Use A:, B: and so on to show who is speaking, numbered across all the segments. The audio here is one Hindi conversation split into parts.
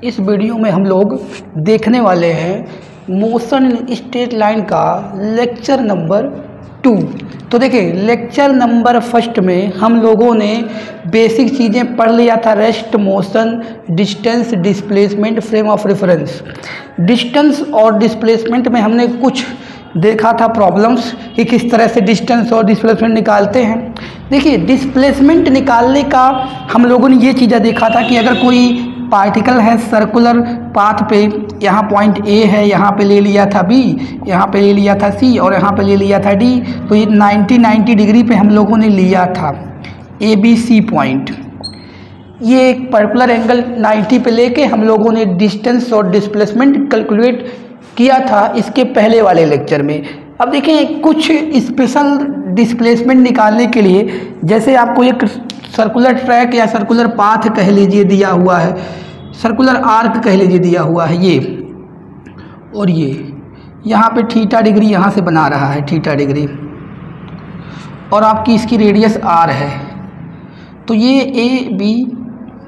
A: इस वीडियो में हम लोग देखने वाले हैं मोशन इन स्ट्रेट लाइन का लेक्चर नंबर 2। तो देखिए लेक्चर नंबर फर्स्ट में हम लोगों ने बेसिक चीज़ें पढ़ लिया था। Rest, motion, distance, displacement, frame of reference. Distance और डिस्प्लेसमेंट में हमने कुछ देखा था प्रॉब्लम्स कि किस तरह से डिस्टेंस और डिस्प्लेसमेंट निकालते हैं। देखिए डिस्प्लेसमेंट निकालने का हम लोगों ने ये चीज़ें देखा था कि अगर कोई पार्टिकल है सर्कुलर पाथ पे, यहाँ पॉइंट ए है, यहाँ पे ले लिया था बी, यहाँ पे ले लिया था सी और यहाँ पे ले लिया था डी, तो ये 90 डिग्री पे हम लोगों ने लिया था ए बी सी पॉइंट। ये एक पर्टिकुलर एंगल 90 पे लेके हम लोगों ने डिस्टेंस और डिस्प्लेसमेंट कैलकुलेट किया था इसके पहले वाले लेक्चर में। अब देखें कुछ स्पेशल डिस्प्लेसमेंट निकालने के लिए, जैसे आपको एक सर्कुलर ट्रैक या सर्कुलर पाथ कह लीजिए दिया हुआ है, सर्कुलर आर्क कह लीजिए दिया हुआ है ये, और ये यहाँ पे थीटा डिग्री यहाँ से बना रहा है थीटा डिग्री, और आपकी इसकी रेडियस आर है। तो ये ए बी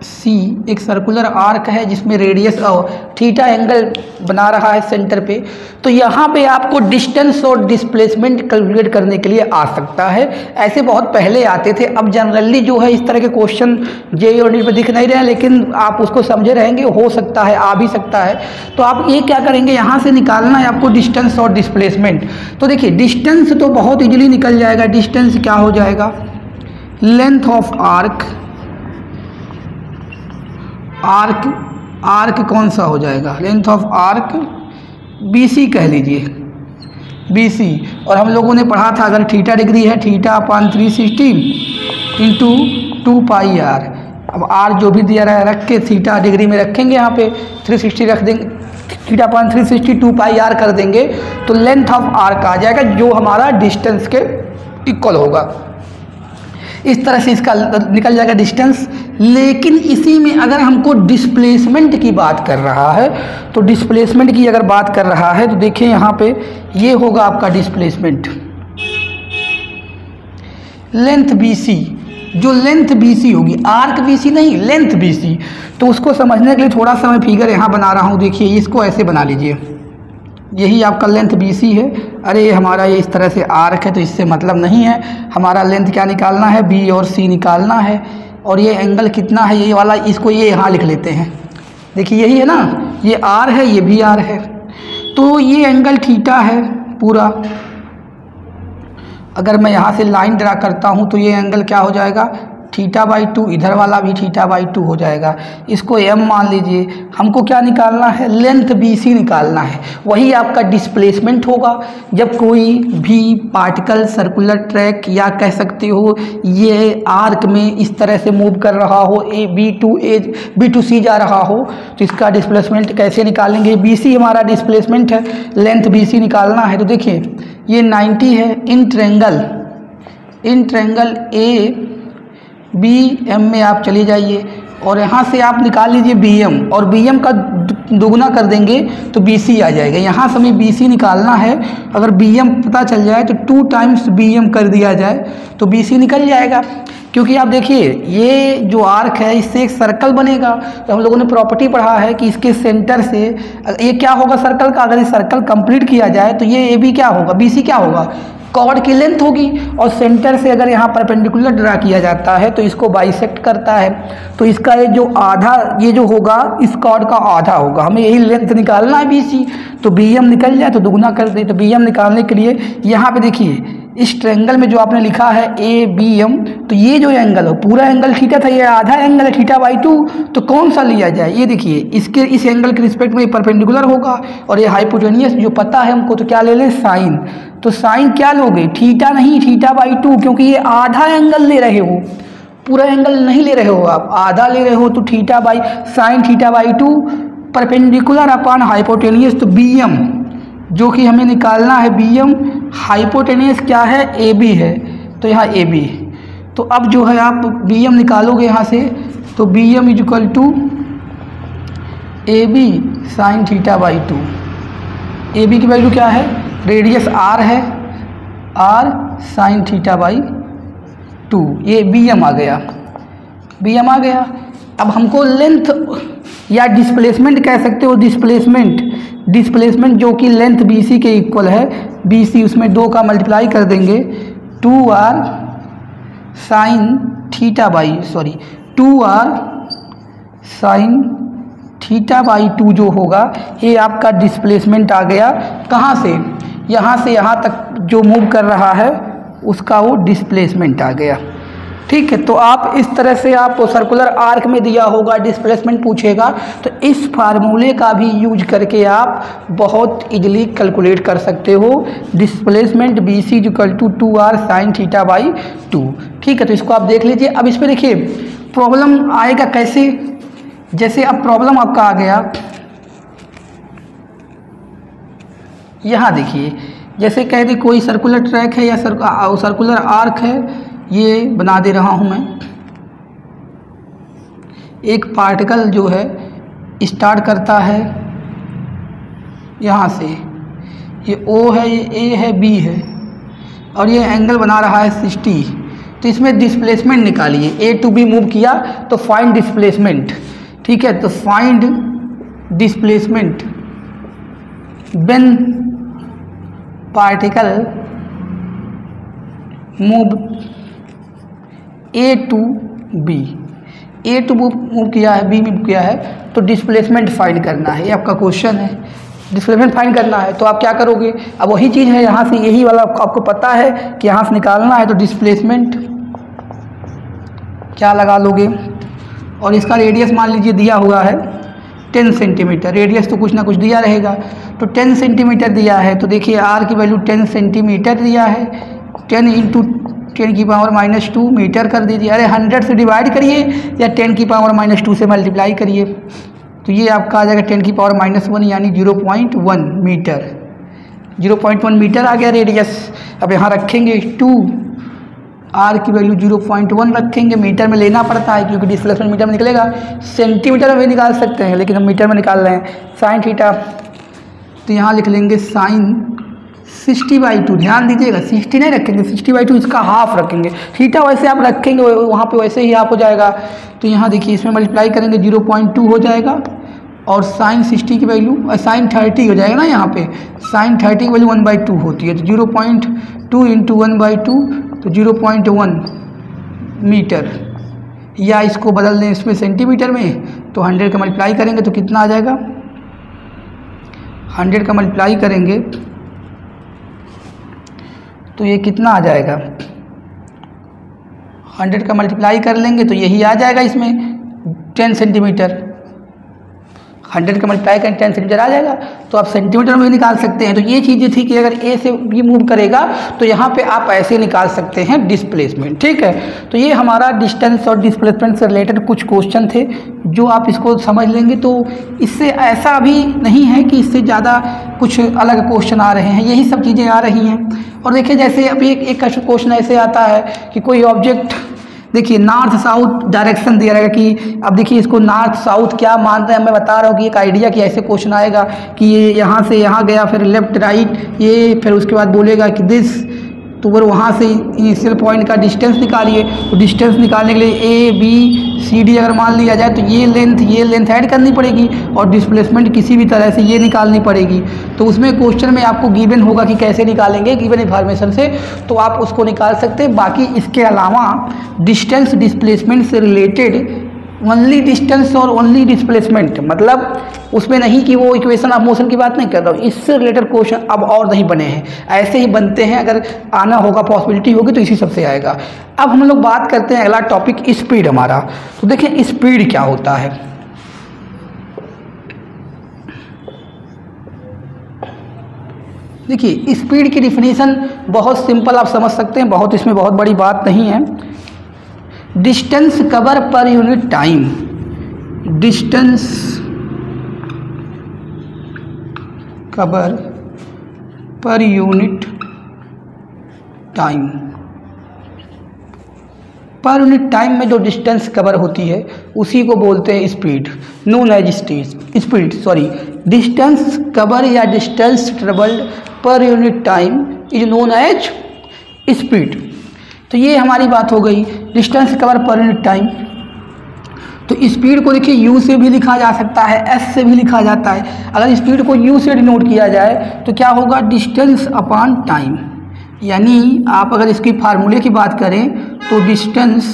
A: सी एक सर्कुलर आर्क है जिसमें रेडियस और थीटा एंगल बना रहा है सेंटर पे। तो यहाँ पे आपको डिस्टेंस और डिस्प्लेसमेंट कैलकुलेट करने के लिए आ सकता है। ऐसे बहुत पहले आते थे, अब जनरली जो है इस तरह के क्वेश्चन जेईई और नीट में दिख नहीं रहे हैं, लेकिन आप उसको समझे रहेंगे, हो सकता है आ भी सकता है। तो आप ये क्या करेंगे, यहाँ से निकालना है आपको डिस्टेंस और डिस्प्लेसमेंट। तो देखिए डिस्टेंस तो बहुत ईजिली निकल जाएगा। डिस्टेंस क्या हो जाएगा, लेंथ ऑफ आर्क, आर्क कौन सा हो जाएगा, लेंथ ऑफ आर्क BC कह लीजिए, BC। और हम लोगों ने पढ़ा था अगर थीटा डिग्री है theta upon 360 into 2 pi r. अब आर जो भी दिया रहा है रख के थीटा डिग्री में रखेंगे, यहाँ पे 360 रख देंगे, थीटा अपान 360 2 पाई आर कर देंगे तो लेंथ ऑफ आर्क आ जाएगा जो हमारा डिस्टेंस के इक्वल होगा। इस तरह से इसका निकल जाएगा डिस्टेंस। लेकिन इसी में अगर हमको डिस्प्लेसमेंट की बात कर रहा है, तो डिस्प्लेसमेंट की अगर बात कर रहा है तो देखिए यहाँ पे ये होगा आपका डिस्प्लेसमेंट, लेंथ BC। जो लेंथ BC होगी, आर्क BC नहीं, लेंथ BC। तो उसको समझने के लिए थोड़ा सा मैं फिगर यहाँ बना रहा हूँ। देखिए इसको ऐसे बना लीजिए, यही आपका लेंथ BC है। अरे हमारा ये इस तरह से आर्क है तो इससे मतलब नहीं है, हमारा लेंथ क्या निकालना है, B और C निकालना है। और ये एंगल कितना है, ये वाला, इसको ये यहाँ लिख लेते हैं। देखिए यही है ना, ये R है, ये भी R है, तो ये एंगल थीटा है पूरा। अगर मैं यहाँ से लाइन ड्रा करता हूँ तो ये एंगल क्या हो जाएगा, थीटा बाई 2, इधर वाला भी थीटा बाई 2 हो जाएगा। इसको m मान लीजिए। हमको क्या निकालना है, लेंथ BC निकालना है। वही आपका डिस्प्लेसमेंट होगा जब कोई भी पार्टिकल सर्कुलर ट्रैक या कह सकते हो ये आर्क में इस तरह से मूव कर रहा हो, B to C जा रहा हो, तो इसका डिस्प्लेसमेंट कैसे निकालेंगे। BC हमारा डिस्प्लेसमेंट है, लेंथ BC निकालना है। तो देखिए ये 90 है। इन ट्रेंगल ABM में आप चले जाइए और यहाँ से आप निकाल लीजिए BM, और BM का दुगना कर देंगे तो BC आ जाएगा। यहाँ से हमें BC निकालना है। अगर BM पता चल जाए तो 2 टाइम्स BM कर दिया जाए तो BC निकल जाएगा। क्योंकि आप देखिए ये जो आर्क है इससे एक सर्कल बनेगा। तो हम लोगों ने प्रॉपर्टी पढ़ा है कि इसके सेंटर से ये क्या होगा सर्कल का, अगर ये सर्कल कंप्लीट किया जाए तो ये AB क्या होगा, BC क्या होगा, कॉर्ड की लेंथ होगी। और सेंटर से अगर यहाँ परपेंडिकुलर ड्रा किया जाता है तो इसको बाइसेक्ट करता है, तो इसका ये जो आधा, ये जो होगा इस कॉर्ड का आधा होगा। हमें यही लेंथ निकालना है BC। तो BM निकल जाए तो दुगना कर दे। तो BM निकालने के लिए यहाँ पे देखिए इस ट्रायंगल में जो आपने लिखा है ABM, तो ये जो एंगल हो पूरा एंगल थीटा था, ये आधा एंगल है थीटा बाई 2। तो कौन सा लिया जाए, ये देखिए इसके इस एंगल के रिस्पेक्ट में परपेंडिकुलर होगा और ये हाइपोटेनियस जो पता है हमको, तो क्या ले लें, साइन। तो साइन क्या लोगे, थीटा नहीं, थीटा बाई 2, क्योंकि ये आधा एंगल ले रहे हो, पूरा एंगल नहीं ले रहे हो आप, आधा ले रहे हो। तो theta by sine theta by 2 perpendicular upon hypotenuse. तो BM जो कि हमें निकालना है BM, हाइपोटेनियस क्या है, AB है, तो यहाँ AB। तो अब जो है आप BM निकालोगे यहाँ से, तो BM is equal to AB sine theta by 2। AB की वैल्यू क्या है, रेडियस R है, R साइन थीटा बाई 2। ये BM आ गया, BM आ गया। अब हमको लेंथ या डिस्प्लेसमेंट कह सकते हो, डिस्प्लेसमेंट जो कि लेंथ BC के इक्वल है, BC उसमें 2 का मल्टीप्लाई कर देंगे 2r साइन थीटा बाई 2 जो होगा ये आपका डिस्प्लेसमेंट आ गया। कहाँ से? यहाँ से यहाँ तक जो मूव कर रहा है उसका वो डिस्प्लेसमेंट आ गया। ठीक है, तो आप इस तरह से आप सर्कुलर आर्क में दिया होगा डिस्प्लेसमेंट पूछेगा तो इस फार्मूले का भी यूज करके आप बहुत इजीली कैलकुलेट कर सकते हो। Displacement BC equal to 2r sine theta by 2। ठीक है, तो इसको आप देख लीजिए। अब इस पर देखिए प्रॉब्लम आएगा कैसे, जैसे अब प्रॉब्लम आपका आ गया यहाँ देखिए, जैसे कह दे कोई सर्कुलर ट्रैक है या सर्कुलर आर्क है, ये बना दे रहा हूँ मैं। एक पार्टिकल जो है स्टार्ट करता है यहाँ से, ये O है, ये A है, B है और ये एंगल बना रहा है 60। तो इसमें डिस्प्लेसमेंट निकालिए। A to B मूव किया तो फाइंड डिस्प्लेसमेंट। ठीक है, तो find displacement when particle move A to B, A to move किया है, B मूव किया है, तो डिस्प्लेसमेंट फाइंड करना है। ये आपका क्वेश्चन है, डिस्प्लेसमेंट फाइंड करना है। तो आप क्या करोगे, अब वही चीज़ है यहाँ से, यही वाला आपको पता है कि यहाँ से निकालना है, तो डिस्प्लेसमेंट क्या लगा लोगे और इसका रेडियस मान लीजिए दिया हुआ है 10 सेंटीमीटर। रेडियस तो कुछ ना कुछ दिया रहेगा, तो 10 सेंटीमीटर दिया है। तो देखिए R की वैल्यू 10 सेंटीमीटर दिया है, 10 इंटू 10 की पावर -2 मीटर कर दीजिए। अरे 100 से डिवाइड करिए या 10 की पावर -2 से मल्टीप्लाई करिए, तो ये आपका आ जाएगा 10 की पावर -1 यानी 0.1 मीटर। 0.1 मीटर आ गया रेडियस। अब यहाँ रखेंगे 2, R की वैल्यू 0.1 रखेंगे। मीटर में लेना पड़ता है क्योंकि डिस्प्लेसमेंट मीटर में निकलेगा, सेंटीमीटर में भी निकाल सकते हैं लेकिन हम मीटर में निकाल रहे हैं। साइन थीटा, तो यहाँ लिख लेंगे साइन 60/2। ध्यान दीजिएगा 60 नहीं रखेंगे, 60/2 इसका हाफ रखेंगे। थीटा वैसे आप रखेंगे वहाँ पे वैसे ही हाफ हो जाएगा। तो यहाँ देखिए इसमें मल्टीप्लाई करेंगे 0.2 हो जाएगा और साइन 60 की वैल्यू साइन 30 हो जाएगा ना, यहाँ पे साइन 30 की वैल्यू 1/2 होती है। तो 0.2 इंटू 1/2 तो 0.1 मीटर, या इसको बदल दें इसमें सेंटीमीटर में तो 100 का मल्टीप्लाई करेंगे तो कितना आ जाएगा, 100 का मल्टीप्लाई करेंगे तो ये कितना आ जाएगा, 100 का मल्टीप्लाई कर लेंगे तो यही आ जाएगा इसमें 10 सेंटीमीटर। 100 का मल्टीप्लाई करें 10 सेंटीमीटर आ जाएगा। तो आप सेंटीमीटर में भी निकाल सकते हैं। तो ये चीज़ें थी कि अगर A से B मूव करेगा तो यहाँ पे आप ऐसे निकाल सकते हैं डिस्प्लेसमेंट। ठीक है, तो ये हमारा डिस्टेंस और डिस्प्लेसमेंट से रिलेटेड कुछ क्वेश्चन थे जो आप इसको समझ लेंगे तो इससे ऐसा भी नहीं है कि इससे ज़्यादा कुछ अलग क्वेश्चन आ रहे हैं, यही सब चीज़ें आ रही हैं। और देखिए जैसे अभी एक क्वेश्चन ऐसे आता है कि कोई ऑब्जेक्ट, देखिए नॉर्थ साउथ डायरेक्शन दिया रहेगा कि अब देखिए इसको नॉर्थ साउथ क्या मान रहे हैं, मैं बता रहा हूँ कि एक आइडिया कि ऐसे क्वेश्चन आएगा कि ये यहाँ से यहाँ गया फिर लेफ्ट राइट ये, फिर उसके बाद बोलेगा कि दिस, तो फिर वहाँ से इनिशियल पॉइंट का डिस्टेंस निकालिए। तो डिस्टेंस निकालने के लिए ABCD अगर मान लिया जाए तो ये लेंथ ऐड करनी पड़ेगी और डिस्प्लेसमेंट किसी भी तरह से ये निकालनी पड़ेगी। तो उसमें क्वेश्चन में आपको गिवन होगा कि कैसे निकालेंगे, गिवन इन्फॉर्मेशन से, तो आप उसको निकाल सकते हैं। बाकी इसके अलावा डिस्टेंस डिस्प्लेसमेंट से रिलेटेड ओनली डिस्टेंस और ओनली डिस्प्लेसमेंट, मतलब उसमें नहीं कि वो इक्वेशन ऑफ मोशन की बात नहीं कर रहा हूँ, इससे रिलेटेड क्वेश्चन अब और नहीं बने हैं, ऐसे ही बनते हैं। अगर आना होगा, पॉसिबिलिटी होगी तो इसी सबसे आएगा। अब हम लोग बात करते हैं अगला टॉपिक स्पीड हमारा। तो देखिए स्पीड क्या होता है। देखिए स्पीड की डिफिनीशन बहुत सिंपल आप समझ सकते हैं, बहुत इसमें बहुत बड़ी बात नहीं है। डिस्टेंस कवर पर यूनिट टाइम, डिस्टेंस कवर पर यूनिट टाइम, पर यूनिट टाइम में जो डिस्टेंस कवर होती है उसी को बोलते हैं speed, known as speed sorry distance cover या distance travelled per unit time is known as speed. तो ये हमारी बात हो गई डिस्टेंस कवर पर यूनिट टाइम। तो तो स्पीड को देखिए यू से भी लिखा जा सकता है, एस से भी लिखा जाता है। अगर स्पीड को यू से डिनोट किया जाए तो क्या होगा, डिस्टेंस अपॉन टाइम। यानी आप अगर इसकी फार्मूले की बात करें तो डिस्टेंस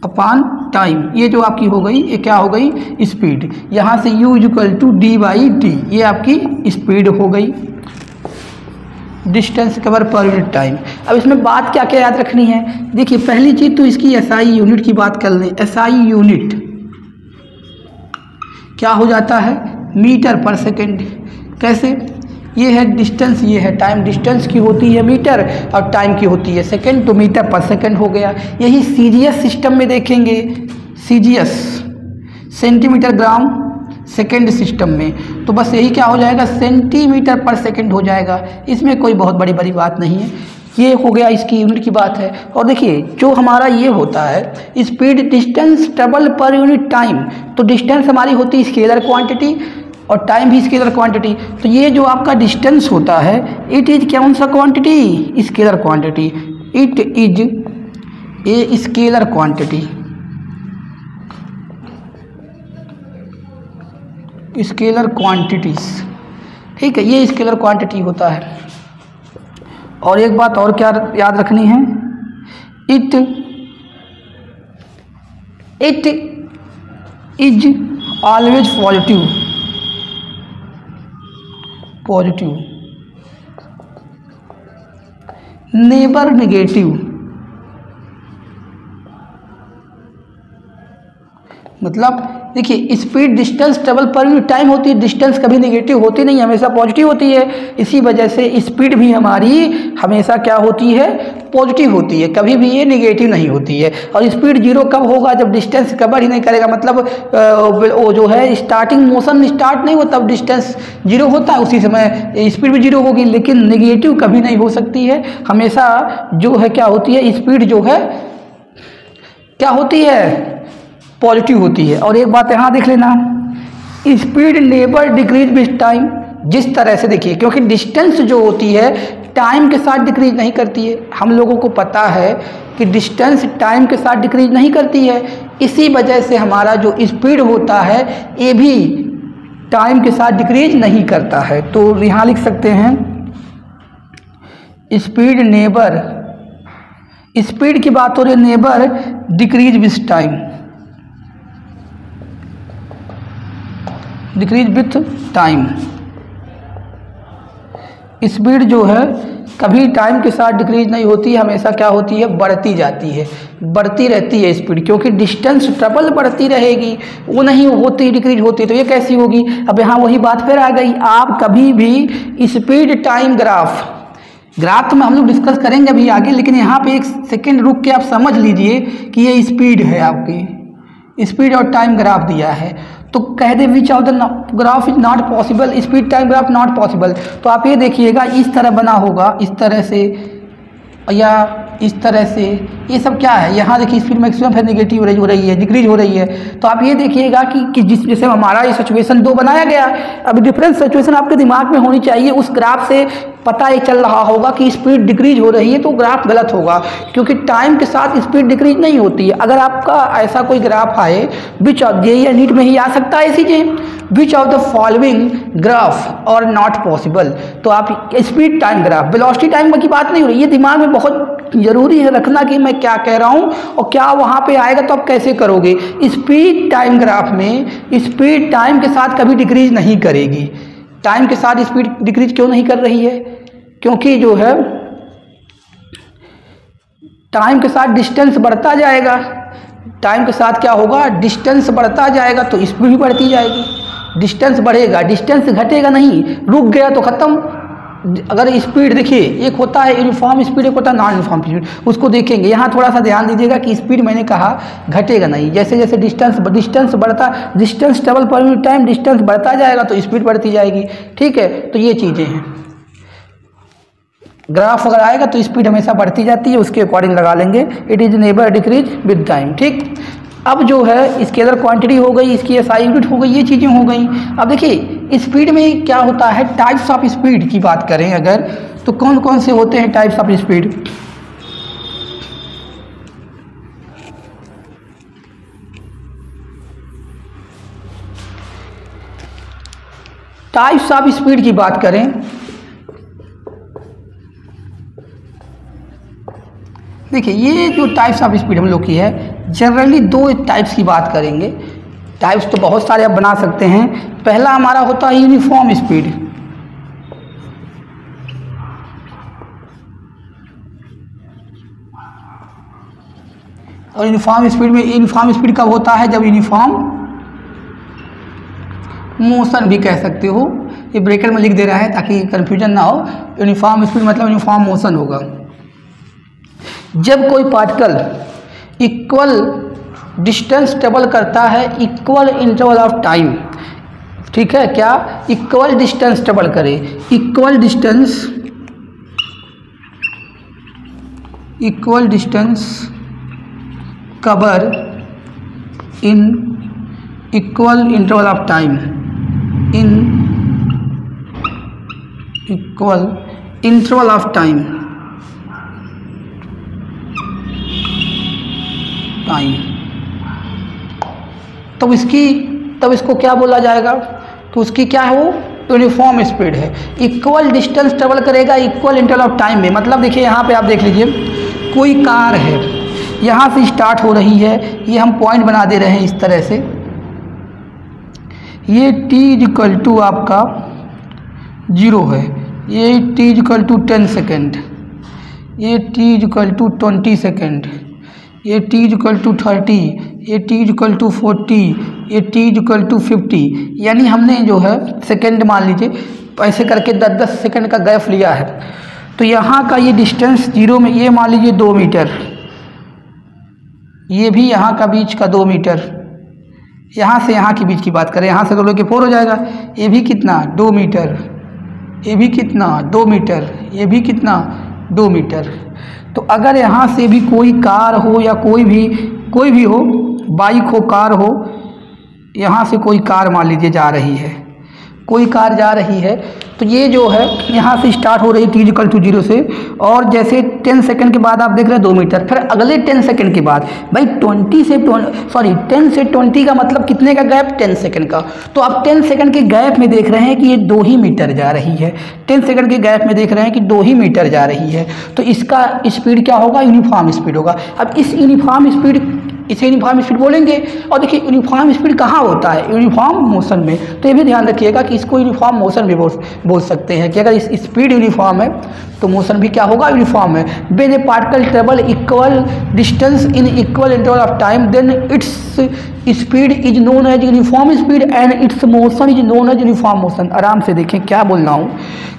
A: अपॉन टाइम, ये जो आपकी हो गई, ये क्या हो गई, स्पीड। यहाँ से u equal to d by t, ये आपकी स्पीड हो गई, डिस्टेंस कवर पर यूनिट टाइम। अब इसमें बात क्या क्या याद रखनी है, देखिए पहली चीज़ तो इसकी एसआई यूनिट की बात कर लें। एसआई यूनिट क्या हो जाता है, मीटर पर सेकेंड। कैसे, ये है डिस्टेंस, ये है टाइम। डिस्टेंस की होती है मीटर और टाइम की होती है सेकंड, तो मीटर पर सेकंड हो गया। यही सीजीएस सिस्टम में देखेंगे, CGS centimetre gram second system में, तो बस यही क्या हो जाएगा, सेंटीमीटर पर सेकंड हो जाएगा। इसमें कोई बहुत बड़ी बात नहीं है, ये हो गया इसकी यूनिट की बात है। और देखिए जो हमारा ये होता है स्पीड डिस्टेंस ट्रेवल पर यूनिट टाइम, तो डिस्टेंस हमारी होती है स्केलर क्वांटिटी और टाइम भी स्केलर क्वांटिटी। तो ये जो आपका डिस्टेंस होता है, इट इज कौन सा quantity, scalar quantity. It is a scalar quantity, scalar quantities, ठीक है, ये स्केलर क्वांटिटी होता है। और एक बात और क्या याद रखनी है, it is always positive, neighbour negative. मतलब देखिए स्पीड डिस्टेंस ट्रेवल पर यूनिट टाइम होती है, डिस्टेंस कभी नेगेटिव होती नहीं, हमेशा पॉजिटिव होती है। इसी वजह से स्पीड भी हमारी हमेशा क्या होती है, पॉजिटिव होती है, कभी भी ये नेगेटिव नहीं होती है। और स्पीड जीरो कब होगा, जब डिस्टेंस कवर ही नहीं करेगा, मतलब वो जो है स्टार्टिंग मोशन स्टार्ट नहीं होता, तब डिस्टेंस जीरो होता है, उसी समय स्पीड भी जीरो होगी। लेकिन नेगेटिव कभी नहीं हो सकती है, हमेशा जो है क्या होती है, स्पीड जो है क्या होती है, पॉजिटिव होती है। और एक बात यहाँ देख लेना, speed never decrease with time. जिस तरह से देखिए, क्योंकि डिस्टेंस जो होती है टाइम के साथ डिक्रीज नहीं करती है, हम लोगों को पता है कि डिस्टेंस टाइम के साथ डिक्रीज नहीं करती है। इसी वजह से हमारा जो स्पीड होता है ये भी टाइम के साथ डिक्रीज नहीं करता है। तो यहाँ लिख सकते हैं स्पीड नेवर, स्पीड की बात हो रही है, never decrease with time, decrease with time. Speed जो है कभी टाइम के साथ डिक्रीज नहीं होती, हमेशा क्या होती है, बढ़ती जाती है, बढ़ती रहती है स्पीड, क्योंकि डिस्टेंस ट्रेवल बढ़ती रहेगी, वो नहीं होती डिक्रीज होती। तो ये कैसी होगी, अब यहाँ वही बात फिर आ गई। आप कभी भी स्पीड टाइम ग्राफ में हम लोग डिस्कस करेंगे अभी आगे, लेकिन यहाँ पे एक सेकेंड रुक के आप समझ लीजिए कि ये स्पीड है, आपकी स्पीड और टाइम ग्राफ दिया है। तो कह दे which of the graph is not possible, speed time graph not possible. तो आप ये देखिएगा इस तरह बना होगा, इस तरह से या इस तरह से, ये सब क्या है, यहाँ देखिए स्पीड मैक्सिमम है, नेगेटिव हो रही है, डिक्रीज हो रही है। तो आप ये देखिएगा कि जिस जैसे हमारा ये सिचुएशन 2 बनाया गया, अब डिफरेंट सिचुएशन आपके दिमाग में होनी चाहिए। उस ग्राफ से पता ये चल रहा होगा कि स्पीड डिक्रीज हो रही है, तो ग्राफ गलत होगा, क्योंकि टाइम के साथ स्पीड डिक्रीज नहीं होती है। अगर आपका ऐसा कोई ग्राफ आए, विच ऑफ जे या नीट में ही आ सकता है ऐसी चीज, विच ऑफ द फॉलोइंग ग्राफ और नॉट पॉसिबल, तो आप speed time graph, velocity time की बात नहीं हो रही। ये दिमाग में बहुत जरूरी है रखना कि मैं क्या कह रहा हूँ और क्या वहाँ पे आएगा तो आप कैसे करोगे। स्पीड टाइम ग्राफ में स्पीड टाइम के साथ कभी डिक्रीज नहीं करेगी। टाइम के साथ स्पीड डिक्रीज क्यों नहीं कर रही है, क्योंकि जो है टाइम के साथ डिस्टेंस बढ़ता जाएगा, टाइम के साथ क्या होगा, डिस्टेंस बढ़ता जाएगा तो स्पीड भी बढ़ती जाएगी। डिस्टेंस बढ़ेगा, डिस्टेंस घटेगा नहीं, रुक गया तो खत्म। अगर स्पीड देखिए, एक होता है यूनिफॉर्म स्पीड, एक होता है नॉन यूनिफॉर्म स्पीड, उसको देखेंगे। यहाँ थोड़ा सा ध्यान दीजिएगा कि स्पीड मैंने कहा घटेगा नहीं, जैसे जैसे डिस्टेंस बढ़ता, डिस्टेंस ट्रेवल पर यूनिट टाइम, डिस्टेंस बढ़ता जाएगा तो स्पीड बढ़ती जाएगी। ठीक है, तो ये चीज़ें हैं। ग्राफ अगर आएगा तो स्पीड हमेशा बढ़ती जाती है, उसके अकॉर्डिंग लगा लेंगे, it is never decrease with time. ठीक, अब जो है स्केलर क्वांटिटी हो गई, इसकी एसआई यूनिट हो गई, ये चीज़ें हो गई। अब देखिए स्पीड में क्या होता है, टाइप्स ऑफ स्पीड की बात करें अगर, तो कौन कौन से होते हैं types of speed. Types of speed की बात करें, देखिए ये जो टाइप्स ऑफ स्पीड हम लोग की है, जनरली दो टाइप्स की बात करेंगे। टाइप्स तो बहुत सारे आप बना सकते हैं। पहला हमारा होता है यूनिफॉर्म स्पीड, और यूनिफॉर्म स्पीड कब होता है, जब यूनिफॉर्म मोशन भी कह सकते हो, ये ब्रैकेट में लिख दे रहा है ताकि कंफ्यूजन ना हो। यूनिफॉर्म स्पीड मतलब यूनिफॉर्म मोशन होगा जब कोई पार्टिकल इक्वल डिस्टेंस ट्रेवल करता है इक्वल इंटरवल ऑफ टाइम। ठीक है, क्या इक्वल डिस्टेंस ट्रेवल करे, equal distance cover in equal interval of time, in equal interval of time तब इसको क्या बोला जाएगा, तो उसकी क्या है, वो यूनिफॉर्म स्पीड है। इक्वल डिस्टेंस ट्रेवल करेगा इक्वल इंटरवल ऑफ टाइम में। मतलब देखिए यहाँ पे आप देख लीजिए, कोई कार है, यहाँ से स्टार्ट हो रही है, ये हम पॉइंट बना दे रहे हैं इस तरह से, ये t इक्वल टू आपका 0 है, ये t इक्वल टू 10 सेकेंड, ये t इक्वल टू 20 सेकेंड, ये t इक्वल टू 30, ये t इक्वल टू 40, ये t इक्वल टू 50। यानी हमने जो है सेकेंड मान लीजिए ऐसे करके 10-10 सेकेंड का गैप लिया है। तो यहाँ का ये डिस्टेंस 0 में, ये मान लीजिए 2 मीटर, ये भी यहाँ का बीच का 2 मीटर, यहाँ से यहाँ के बीच की बात करें, यहाँ से तो लोग के 4 हो जाएगा, ये भी कितना 2 मीटर, ये भी कितना 2 मीटर, ये भी कितना 2 मीटर। तो अगर यहाँ से भी कोई कार हो या कोई भी हो, बाइक हो, कार हो, यहाँ से कोई कार मान लीजिए जा रही है, कोई कार जा रही है, तो ये जो है यहाँ से स्टार्ट हो रही t इक्वल टू 0 से, और जैसे 10 सेकंड के बाद आप देख रहे हैं 2 मीटर, फिर अगले 10 सेकंड के बाद भाई 10 से 20 का मतलब कितने का गैप, 10 सेकंड का। तो आप 10 सेकंड के गैप में देख रहे हैं कि ये 2 ही मीटर जा रही है, 10 सेकंड के गैप में देख रहे हैं कि 2 ही मीटर जा रही है, तो इसका स्पीड क्या होगा, यूनिफॉर्म स्पीड होगा। अब इसे यूनिफॉर्म स्पीड बोलेंगे। और देखिए यूनिफॉर्म स्पीड कहाँ होता है, यूनिफॉर्म मोशन में। तो ये भी ध्यान रखिएगा कि इसको यूनिफॉर्म मोशन भी बोल सकते हैं कि अगर इस स्पीड यूनिफॉर्म है तो मोशन भी क्या होगा, यूनिफॉर्म है। When a particle travel equal distance in equal interval of time then its speed is known as uniform speed and its motion is known as uniform motion. आराम से देखें क्या बोल रहा हूँ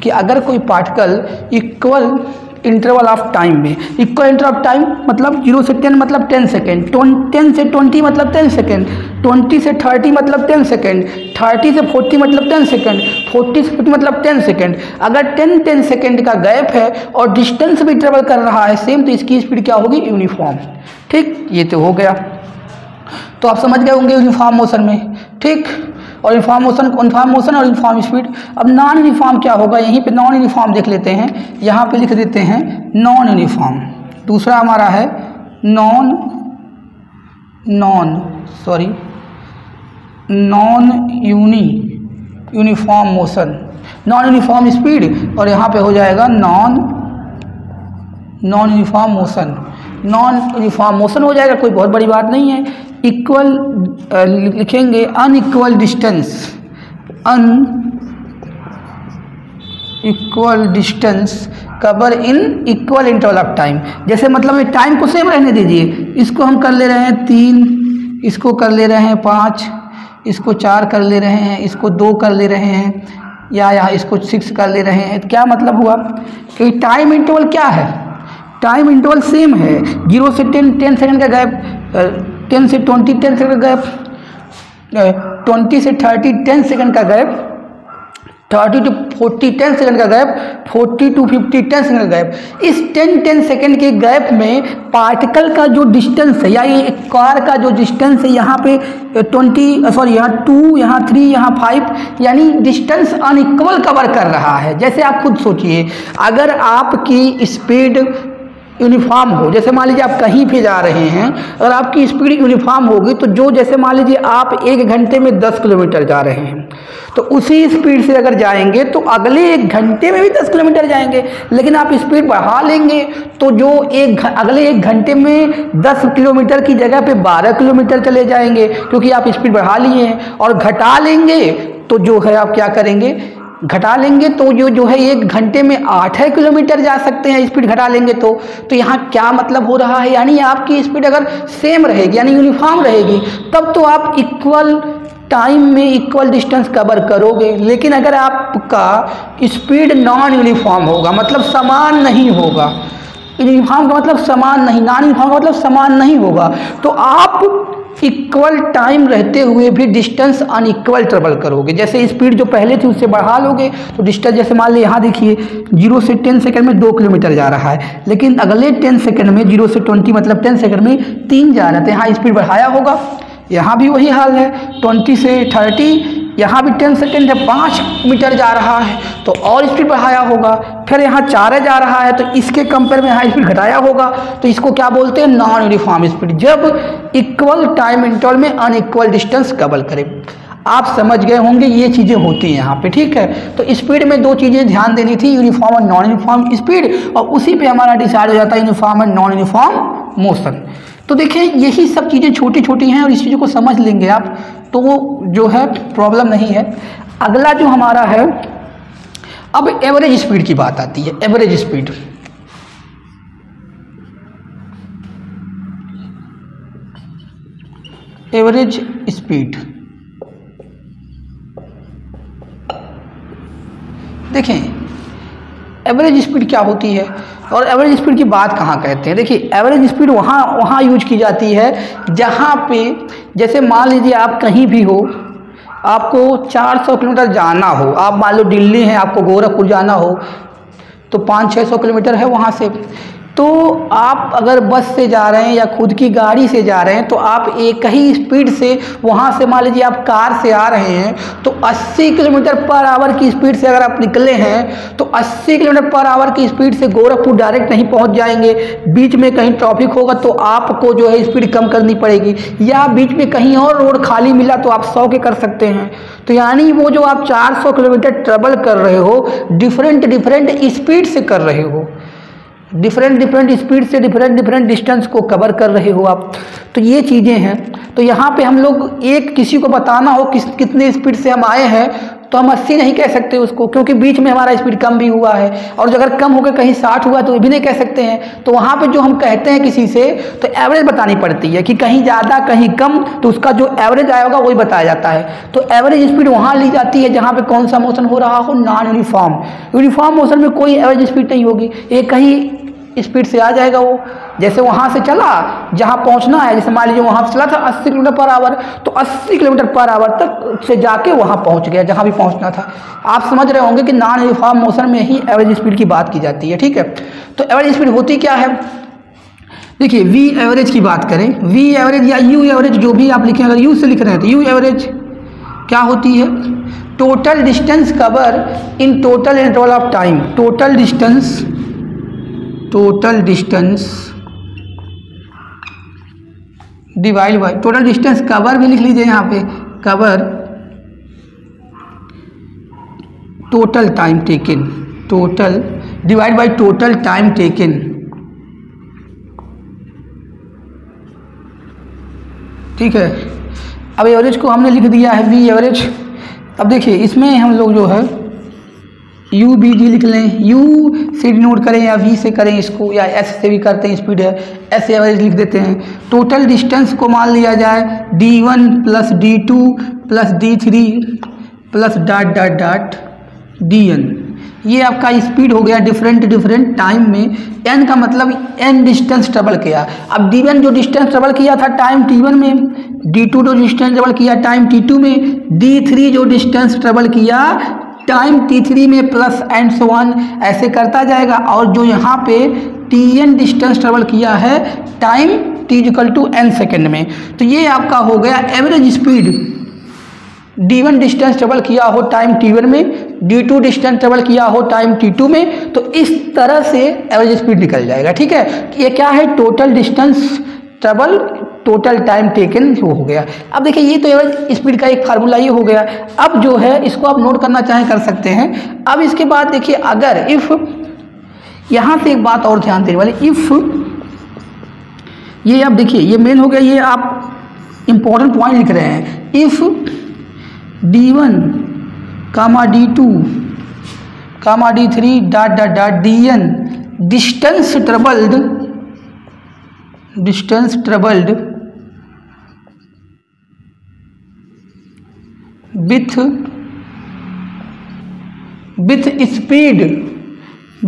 A: कि अगर कोई particle equal interval of time में, इक्वल इंटरवल ऑफ टाइम मतलब 0 से 10 मतलब 10 सेकेंड, 10 से 20 मतलब 10 सेकेंड, 20 से 30 मतलब 10 सेकेंड, 30 से 40 मतलब 10 सेकेंड, 40 से 50 मतलब 10 सेकेंड। अगर 10 सेकेंड का गैप है और डिस्टेंस भी ट्रेवल कर रहा है सेम, तो इसकी स्पीड क्या होगी, यूनिफॉर्म। ठीक, ये तो हो गया। तो आप समझ गए होंगे यूनिफॉर्म मोशन में। ठीक, और यूनिफॉर्म मोशन और यूनिफॉर्म स्पीड। अब नॉन यूनिफॉर्म क्या होगा, यहीं पे नॉन यूनिफॉर्म देख लेते हैं, यहाँ पे लिख देते हैं नॉन यूनिफॉर्म। दूसरा हमारा है non uniform motion, non uniform speed, और यहाँ पे हो जाएगा non uniform motion. Non uniform motion हो जाएगा, कोई बहुत बड़ी बात नहीं है। इक्वल लिखेंगे unequal distance cover in equal interval of time. जैसे मतलब ये टाइम को सेम रहने दीजिए, इसको हम कर ले रहे हैं 3, इसको कर ले रहे हैं 5, इसको 4 कर ले रहे हैं, इसको 2 कर ले रहे हैं, या इसको 6 कर ले रहे हैं। क्या मतलब हुआ कि टाइम इंटरवल क्या है, टाइम इंटरवल सेम है। 0 से 10 सेकंड का गैप, 10 से 20 10 सेकंड का गैप, 20 से 30 10 सेकंड का गैप, 30 टू 40 10 सेकंड का गैप, 40 टू 50 10 सेकंड का गैप। इस 10 सेकंड के गैप में पार्टिकल का जो डिस्टेंस है, या ये कार का जो डिस्टेंस है, यहाँ पे यहाँ 2, यहाँ 3, यहाँ 5, यानी डिस्टेंस अनइक्वल कवर कर रहा है। जैसे आप खुद सोचिए, अगर आपकी स्पीड यूनिफॉर्म हो, जैसे मान लीजिए आप कहीं पे जा रहे हैं, अगर आपकी स्पीड यूनिफॉर्म होगी तो जो जैसे मान लीजिए आप 1 घंटे में 10 किलोमीटर जा रहे हैं तो उसी स्पीड से अगर जाएंगे तो अगले 1 घंटे में भी 10 किलोमीटर जाएंगे। लेकिन आप स्पीड बढ़ा लेंगे तो जो अगले 1 घंटे में 10 किलोमीटर की जगह पे 12 किलोमीटर चले जाएंगे, क्योंकि आप स्पीड बढ़ा लिए हैं। और घटा लेंगे तो जो है आप क्या करेंगे, घटा लेंगे तो जो है 1 घंटे में 8 किलोमीटर जा सकते हैं स्पीड घटा लेंगे। तो यहाँ क्या मतलब हो रहा है, यानी आपकी स्पीड अगर सेम रहेगी यानी यूनिफॉर्म रहेगी तब तो आप इक्वल टाइम में इक्वल डिस्टेंस कवर करोगे। लेकिन अगर आपका स्पीड नॉन यूनिफॉर्म होगा, मतलब समान नहीं होगा, यूनिफॉर्म का मतलब समान नहीं, नॉन यूनिफॉर्म का मतलब समान नहीं होगा, तो आप इक्वल टाइम रहते हुए भी डिस्टेंस अनइक्वल ट्रेवल करोगे। जैसे स्पीड जो पहले थी उससे बढ़ा लोगे तो डिस्टेंस, जैसे मान लीजिए यहाँ देखिए 0 से 10 सेकंड में 2 किलोमीटर जा रहा है, लेकिन अगले 10 सेकंड में 0 से 20 मतलब 10 सेकंड में 3 जा रहे थे, यहाँ स्पीड बढ़ाया होगा। यहाँ भी वही हाल है, 20 से 30, यहाँ भी 10 सेकंड जब 5 मीटर जा रहा है तो और स्पीड बढ़ाया होगा। फिर यहाँ 4 जा रहा है तो इसके कंपेयर में यहाँ स्पीड घटाया होगा। तो इसको क्या बोलते हैं, नॉन यूनिफॉर्म स्पीड, जब इक्वल टाइम इंटरवल में अनइक्वल डिस्टेंस कवर करे। आप समझ गए होंगे ये चीज़ें होती हैं यहाँ पे, ठीक है। तो स्पीड में 2 चीज़ें ध्यान देनी थी, यूनिफॉर्म और नॉन यूनिफॉर्म स्पीड, और उसी पे हमारा डिसाइड हो जाता है यूनिफॉर्म और नॉन यूनिफॉर्म मोशन। तो देखिए यही सब चीज़ें छोटी छोटी हैं और इस चीज़ों को समझ लेंगे आप तो जो है प्रॉब्लम नहीं है। अगला जो हमारा है, अब एवरेज स्पीड की बात आती है। एवरेज स्पीड, एवरेज स्पीड देखें एवरेज स्पीड क्या होती है और एवरेज स्पीड की बात कहाँ कहते हैं। देखिए एवरेज स्पीड वहाँ यूज की जाती है जहाँ पे, जैसे मान लीजिए आप कहीं भी हो, आपको 400 किलोमीटर जाना हो, आप मान लो दिल्ली हैं, आपको गोरखपुर जाना हो तो 500-600 किलोमीटर है वहाँ से। तो आप अगर बस से जा रहे हैं या खुद की गाड़ी से जा रहे हैं तो आप एक ही स्पीड से वहाँ से, मान लीजिए आप कार से आ रहे हैं तो 80 किलोमीटर पर आवर की स्पीड से अगर आप निकले हैं तो 80 किलोमीटर पर आवर की स्पीड से गोरखपुर डायरेक्ट नहीं पहुँच जाएंगे। बीच में कहीं ट्रैफिक होगा तो आपको जो है स्पीड कम करनी पड़ेगी, या बीच में कहीं और रोड खाली मिला तो आप 100 के कर सकते हैं। तो यानी वो जो आप 400 किलोमीटर ट्रेवल कर रहे हो डिफरेंट स्पीड से कर रहे हो, डिफरेंट स्पीड से डिफरेंट डिस्टेंस को कवर कर रहे हो आप। तो ये चीज़ें हैं। तो यहाँ पे हम लोग एक किसी को बताना हो कितने स्पीड से हम आए हैं तो हम 80 नहीं कह सकते उसको, क्योंकि बीच में हमारा स्पीड कम भी हुआ है, और अगर कम होकर कहीं 60 हुआ तो ये भी नहीं कह सकते हैं। तो वहाँ पे जो हम कहते हैं किसी से तो एवरेज बतानी पड़ती है कि कहीं ज़्यादा कहीं कम, तो उसका जो एवरेज आएगा वही बताया जाता है। तो एवरेज स्पीड वहाँ ली जाती है जहाँ पे कौन सा मोशन हो रहा हो, नॉन यूनिफॉर्म। यूनिफॉर्म मोशन में कोई एवरेज स्पीड नहीं होगी, एक ही स्पीड से आ जाएगा वो। जैसे वहाँ से चला जहाँ पहुँचना है, जैसे मान लीजिए वहाँ से चला था 80 किलोमीटर पर आवर, तो 80 किलोमीटर पर आवर तक से जाके वहाँ पहुँच गया जहाँ भी पहुँचना था। आप समझ रहे होंगे कि नॉन यूनिफॉर्म मोशन में ही एवरेज स्पीड की बात की जाती है, ठीक है। तो एवरेज स्पीड होती क्या है, देखिए वी एवरेज की बात करें, वी एवरेज या यू एवरेज जो भी आप लिखें, अगर यू से लिख रहे हैं तो यू एवरेज क्या होती है, total distance cover in total interval of time. Total distance divide by total distance cover भी लिख लीजिए यहाँ पे, cover total time taken, total divide by total time taken. ठीक है, अब एवरेज को हमने लिख दिया है वी एवरेज। अब देखिए इसमें हम लोग जो है यू बी जी लिख लें, यू से डिनोट करें या वी से करें इसको, या एस से भी करते हैं, स्पीड है, एस एवरेज लिख देते हैं। टोटल डिस्टेंस को मान लिया जाए d1 plus d2 plus d3 plus dot dn। ये आपका स्पीड हो गया डिफरेंट टाइम में। n का मतलब n डिस्टेंस ट्रेवल किया। अब d1 जो डिस्टेंस ट्रेवल किया था टाइम t1 में, d2 जो डिस्टेंस ट्रेवल किया टाइम t2 में, d3 जो डिस्टेंस ट्रेवल किया टाइम t3 में, प्लस एंड सो ऑन ऐसे करता जाएगा। और जो यहाँ पे tn डिस्टेंस ट्रेवल किया है टाइम t=n सेकेंड में। तो ये आपका हो गया average speed. d1 distance travel किया हो टाइम t1 में d2 डिस्टेंस ट्रेवल किया हो टाइम t2 में, तो इस तरह से एवरेज स्पीड निकल जाएगा। ठीक है, ये क्या है, total distance travel total time taken हो गया। अब देखिए ये तो एवरेज स्पीड का एक फार्मूला ये हो गया। अब जो है इसको आप नोट करना चाहें कर सकते हैं। अब इसके बाद देखिए अगर इफ, यहाँ से एक बात और ध्यान देने वाली, इफ ये अब देखिए ये मेन हो गया, ये आप इंपॉर्टेंट पॉइंट लिख रहे हैं। If d1 comma d2 comma d3 dot dot dot dn distance travelled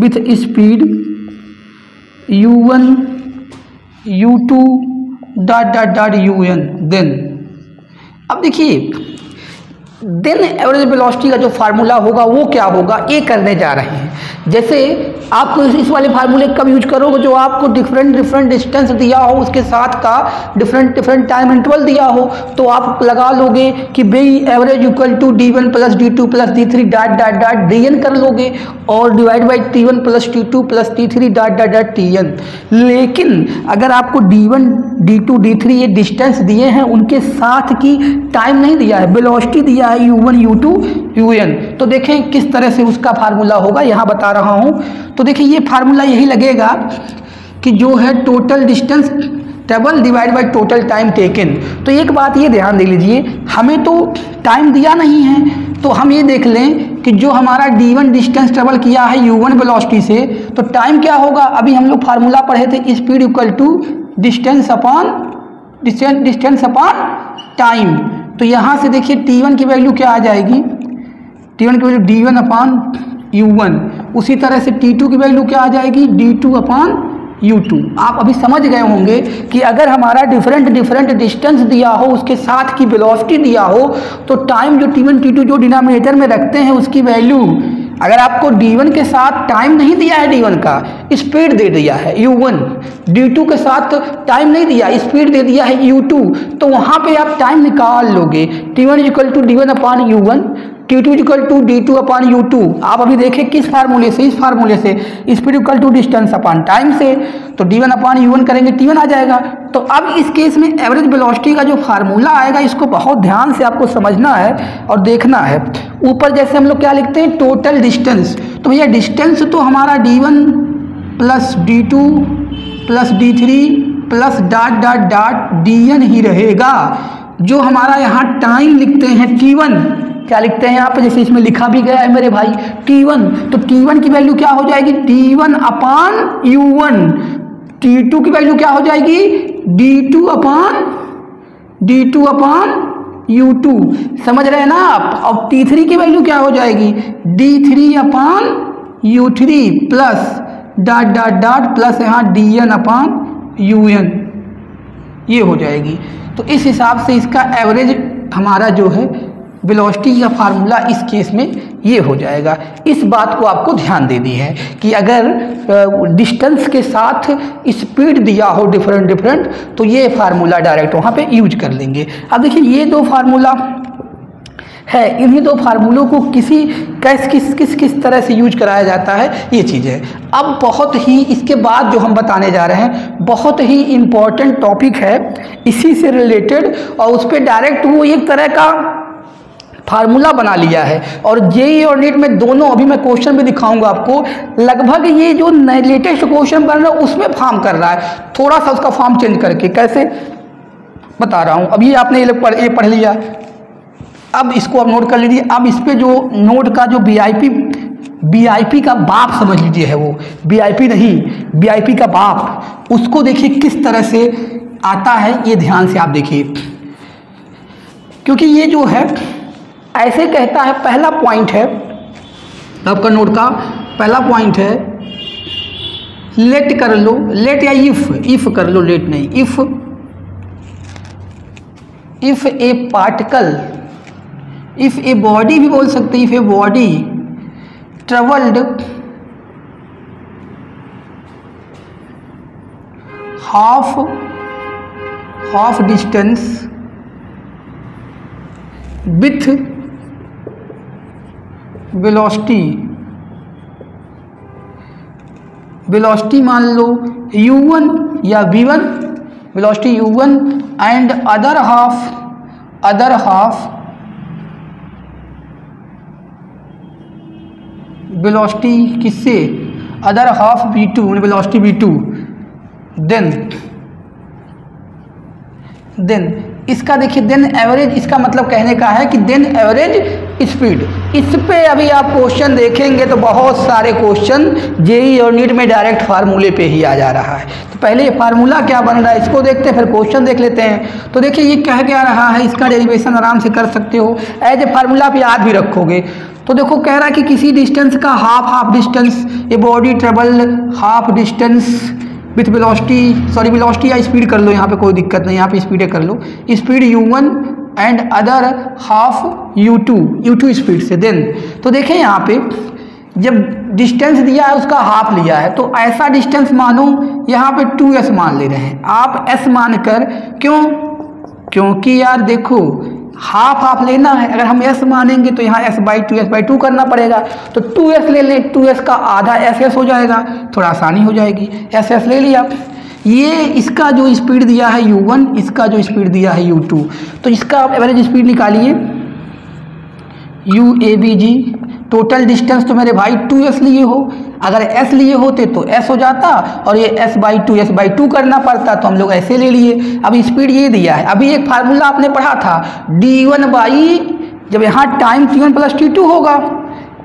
A: with speed u1 u2 dot dot dot un, then अब देखिए देन एवरेज वेलोसिटी का जो फार्मूला होगा वो क्या होगा, ये करने जा रहे हैं। जैसे आपको इस वाले फार्मूले कब यूज करोगे, जो आपको डिफरेंट डिस्टेंस दिया हो, उसके साथ का डिफरेंट टाइम इंटरवल दिया हो, तो आप लगा लोगे कि भाई average equal to d1 plus d2 plus d3 dot dot dot dn कर लोगे, और divide by t1 plus t2 plus t3 dot dot dot tn। लेकिन अगर आपको d1 d2 d3 ये डिस्टेंस दिए हैं, उनके साथ की टाइम नहीं दिया है, वेलोसिटी दिया है u1 u2 un, तो देखें किस तरह से उसका फार्मूला होगा, यहाँ बता रहा हूँ। तो देखिए ये फार्मूला यही लगेगा कि जो है total distance travel divide by total time taken. तो एक बात ये ध्यान दे लीजिए, हमें तो टाइम दिया नहीं है, तो हम ये देख लें कि जो हमारा d1 डिस्टेंस ट्रेवल किया है u1 वेलोसिटी से, तो टाइम क्या होगा, अभी हम लोग फार्मूला पढ़े थे, speed equal to distance upon time. तो यहाँ से देखिए t1 की वैल्यू क्या आ जाएगी, t1 की वैल्यू d1 अपॉन u1, उसी तरह से t2 की वैल्यू क्या आ जाएगी, d2 अपॉन u2। आप अभी समझ गए होंगे कि अगर हमारा डिफरेंट डिस्टेंस दिया हो, उसके साथ की वेलोसिटी दिया हो, तो टाइम जो t1 t2 जो डिनोमिनेटर में रखते हैं उसकी वैल्यू, अगर आपको d1 के साथ टाइम नहीं दिया है, d1 का स्पीड दे दिया है u1, d2 के साथ टाइम नहीं दिया, स्पीड दे दिया है u2, तो वहाँ पे आप टाइम निकाल लोगे, t1 equal to d1 upon u1, t2 equal to d2 upon u2। आप अभी देखें किस फार्मूले से, इस फार्मूले से, speed equal to distance upon time से, तो d1 अपॉन u1 करेंगे t1 आ जाएगा। तो अब इस केस में एवरेज वेलोसिटी का जो फार्मूला आएगा, इसको बहुत ध्यान से आपको समझना है और देखना है। ऊपर जैसे हम लोग क्या लिखते हैं, टोटल डिस्टेंस, तो भैया डिस्टेंस तो हमारा d1 plus d2 plus d3 plus dot dot dot dn ही रहेगा। जो हमारा यहाँ टाइम लिखते हैं t1, क्या लिखते हैं यहाँ पे, जैसे इसमें लिखा भी गया है मेरे भाई t1, तो t1 की वैल्यू क्या हो जाएगी, d1 अपॉन u1, t2 की वैल्यू क्या हो जाएगी, d2 अपॉन u2। समझ रहे हैं ना आप। और t3 की वैल्यू क्या हो जाएगी, d3 upon u3 plus dot dot dot plus यहाँ dn अपॉन un, ये हो जाएगी। तो इस हिसाब से इसका एवरेज हमारा जो है वेलोसिटी का फार्मूला इस केस में ये हो जाएगा। इस बात को आपको ध्यान देनी है कि अगर डिस्टेंस के साथ स्पीड दिया हो डिफरेंट, तो ये फार्मूला डायरेक्ट वहाँ पे यूज कर लेंगे। अब देखिए ये दो फार्मूला है, इन्हीं दो फार्मूलों को किस तरह से यूज कराया जाता है, ये चीज़ है। अब बहुत ही इसके बाद जो हम बताने जा रहे हैं बहुत ही इम्पॉर्टेंट टॉपिक है, इसी से रिलेटेड, और उस पर डायरेक्ट वो एक तरह का फार्मूला बना लिया है। और जेईई और नीट में दोनों, अभी मैं क्वेश्चन भी दिखाऊंगा आपको, लगभग ये जो लेटेस्ट क्वेश्चन बन रहा है उसमें फॉर्म कर रहा है, थोड़ा सा उसका फॉर्म चेंज करके। कैसे बता रहा हूँ, अभी आपने ये पढ़ लिया, अब इसको आप नोट कर लीजिए। अब इस पे जो नोट का जो वीआईपी का बाप समझ लीजिए है, वो वीआईपी नहीं, वीआईपी का बाप, उसको देखिए किस तरह से आता है, ये ध्यान से आप देखिए, क्योंकि ये जो है ऐसे कहता है। पहला पॉइंट है आपका नोट का, पहला पॉइंट है लेट कर लो, लेट या इफ कर लो, लेट नहीं, if a particle, if a body भी बोल सकते, if a body travelled half distance velocity मान लो u1 या v1, velocity u1 and other half velocity किससे, other half v2, velocity v2। Then इसका देखिए देन एवरेज, इसका मतलब कहने का है कि देन एवरेज स्पीड। इस पे अभी आप क्वेश्चन देखेंगे तो बहुत सारे क्वेश्चन जेईई और नीट में डायरेक्ट फार्मूले पे ही आ जा रहा है। तो पहले ये फार्मूला क्या बन रहा है इसको देखते हैं, फिर क्वेश्चन देख लेते हैं। तो देखिए ये कह क्या रहा है, इसका डेरिवेशन आराम से कर सकते हो, एज ए फार्मूला आप याद भी रखोगे। तो देखो कह रहा है कि किसी डिस्टेंस का half distance, a body travel half distance with velocity या स्पीड कर लो, यहाँ पे कोई दिक्कत नहीं, यहाँ पे स्पीड कर लो, speed u1 and other half u2 speed से। देन तो देखें यहाँ पे जब डिस्टेंस दिया है उसका हाफ लिया है, तो ऐसा डिस्टेंस मानो यहाँ पे 2s मान ले रहे हैं आप, s मानकर, क्योंकि यार देखो हाफ लेना है, अगर हम s मानेंगे तो यहाँ s/2 करना पड़ेगा, तो 2s ले लें, 2s का आधा ss हो जाएगा, थोड़ा आसानी हो जाएगी, ss ले लिया। ये इसका जो स्पीड दिया है u1, इसका जो स्पीड दिया है u2, तो इसका आप एवरेज स्पीड निकालिए, UABG। टोटल डिस्टेंस तो मेरे भाई 2s लिए हो, अगर s लिए होते तो s हो जाता और ये s/2 करना पड़ता, तो हम लोग ऐसे ले लिए। अब स्पीड ये दिया है, अभी एक फार्मूला आपने पढ़ा था d1/, जब यहाँ टाइम t1 + t2 होगा,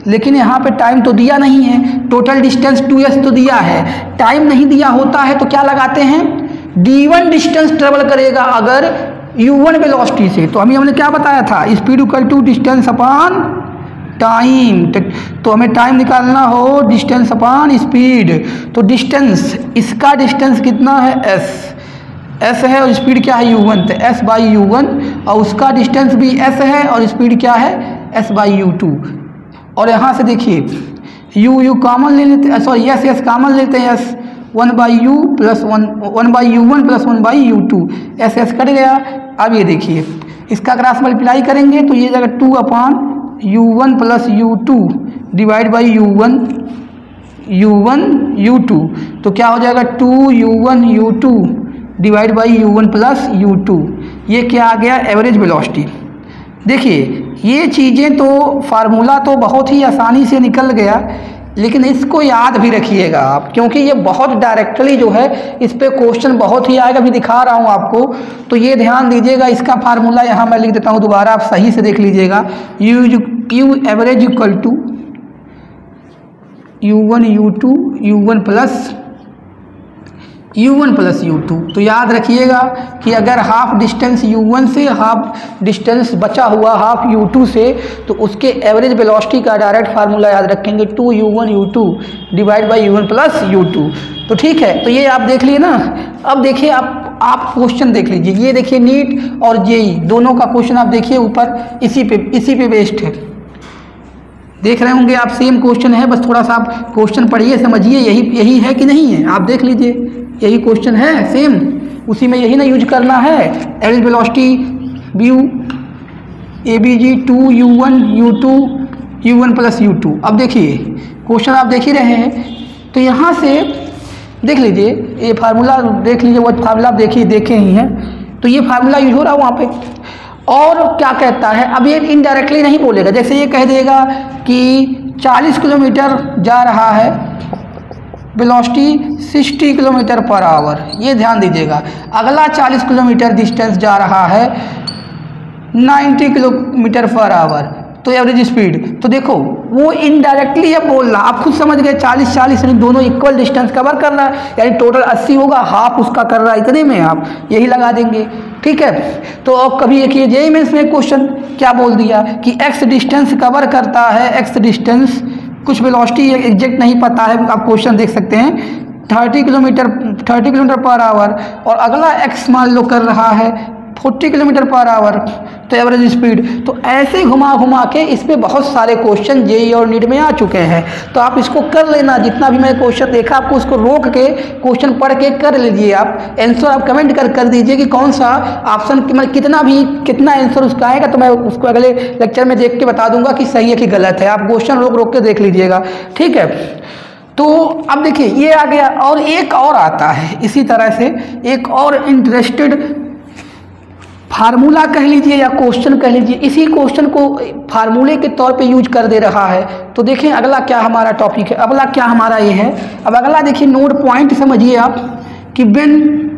A: लेकिन यहाँ पे टाइम तो दिया नहीं है, टोटल डिस्टेंस 2s तो दिया है, टाइम नहीं दिया होता है तो क्या लगाते हैं, d1 डिस्टेंस ट्रेवल करेगा अगर u1 वेलोसिटी से, तो हमने क्या बताया था, speed equal to distance upon time. तो हमें टाइम निकालना हो डिस्टेंस अपॉन स्पीड, तो डिस्टेंस, इसका डिस्टेंस कितना है s है और स्पीड क्या है u1, तो s/u1, और उसका डिस्टेंस भी s है और स्पीड क्या है s/u2। और यहाँ से देखिए u कॉमन ले लेते हैं, सॉरी s कॉमन लेते हैं, s 1/u plus 1/u1 plus 1/u2, s cut गया। अब ये देखिए इसका क्रॉस मल्टीप्लाई करेंगे तो ये जगह 2/u1 plus u2 divide by u1 u2, तो क्या हो जाएगा 2u1 u2 divide by u1 plus u2। ये क्या आ गया, एवरेज वेलोसिटी। देखिए ये चीज़ें तो फार्मूला तो बहुत ही आसानी से निकल गया, लेकिन इसको याद भी रखिएगा आप, क्योंकि ये बहुत डायरेक्टली जो है इस पे क्वेश्चन बहुत ही आएगा, भी दिखा रहा हूँ आपको, तो ये ध्यान दीजिएगा। इसका फार्मूला यहाँ मैं लिख देता हूँ दोबारा, आप सही से देख लीजिएगा, u average equal to u1 u2 u1 plus u2। तो याद रखिएगा कि अगर हाफ डिस्टेंस u1 से हाफ डिस्टेंस बचा हुआ हाफ u2 से, तो उसके एवरेज वेलोसिटी का डायरेक्ट फार्मूला याद रखेंगे 2u1 u2 divide by u1 plus u2। तो ठीक है, तो ये आप देख लिए ना। अब देखिए आप क्वेश्चन देख लीजिए, ये देखिए नीट और जेईई दोनों का क्वेश्चन आप देखिए ऊपर, इसी पे बेस्ड है, देख रहे होंगे आप, सेम क्वेश्चन है, बस थोड़ा सा आप क्वेश्चन पढ़िए, समझिए यही है कि नहीं है, आप देख लीजिए यही क्वेश्चन है सेम, उसी में यही ना यूज करना है, average velocity UABG 2u1 u2 u1 plus u2। अब देखिए क्वेश्चन आप देख ही रहे हैं, तो यहाँ से देख लीजिए, ये फार्मूला देख लीजिए, वो फार्मूला आप देखे ही हैं, तो ये फार्मूला यूज हो रहा है वहाँ पे। और क्या कहता है, अब ये इनडायरेक्टली नहीं बोलेगा, जैसे ये कह देगा कि 40 किलोमीटर जा रहा है, वेलोसिटी 60 किलोमीटर पर आवर, ये ध्यान दीजिएगा। अगला 40 किलोमीटर डिस्टेंस जा रहा है 90 किलोमीटर पर आवर, तो एवरेज स्पीड। तो देखो वो इनडायरेक्टली है बोल रहा, आप खुद समझ गए, 40 यानी दोनों इक्वल डिस्टेंस कवर कर रहा है, यानी टोटल 80 होगा, हाफ उसका कर रहा है, इतने में आप यही लगा देंगे। ठीक है, तो अब कभी एक ये जेईई मेंस में क्वेश्चन क्या बोल दिया कि x डिस्टेंस कवर करता है, x डिस्टेंस कुछ वेलोसिटी एग्जैक्ट नहीं पता है, आप क्वेश्चन देख सकते हैं, 30 किलोमीटर पर आवर, और अगला x मान लो कर रहा है 40 किलोमीटर पर आवर, तो एवरेज स्पीड। तो ऐसे घुमा घुमा के इस पे बहुत सारे क्वेश्चन जेईई और नीट में आ चुके हैं। तो आप इसको कर लेना, जितना भी मैं क्वेश्चन देखा आपको उसको रोक के क्वेश्चन पढ़ के कर लीजिए। आप आंसर आप कमेंट कर दीजिए कि कौन सा ऑप्शन मतलब कितना आंसर उसका आएगा, तो मैं उसको अगले लेक्चर में देख के बता दूंगा कि सही है कि गलत है। आप क्वेश्चन रोक के देख लीजिएगा, ठीक है। तो अब देखिए ये आ गया, और एक और आता है इसी तरह से, एक और इंटरेस्टेड फार्मूला कह लीजिए या क्वेश्चन कह लीजिए, इसी क्वेश्चन को फार्मूले के तौर पे यूज कर दे रहा है। तो देखें अगला क्या हमारा टॉपिक है, अगला क्या हमारा ये है। अब अगला देखिए नोट पॉइंट समझिए आप कि व्हेन,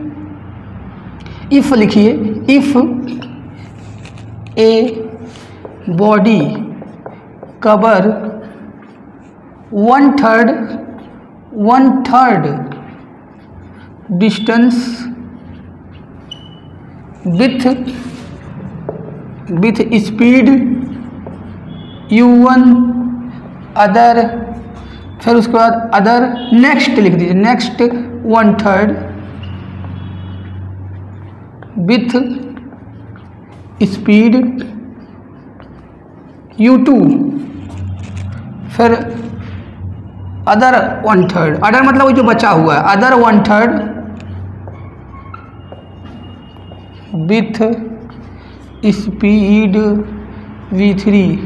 A: इफ लिखिए, if a body cover 1/3 distance with speed u1 other, फिर उसके बाद अदर, नेक्स्ट लिख दीजिए, नेक्स्ट 1/3 विथ स्पीड u2, फिर अदर 1/3, अदर मतलब वो जो बचा हुआ है, other 1/3 with speed v3,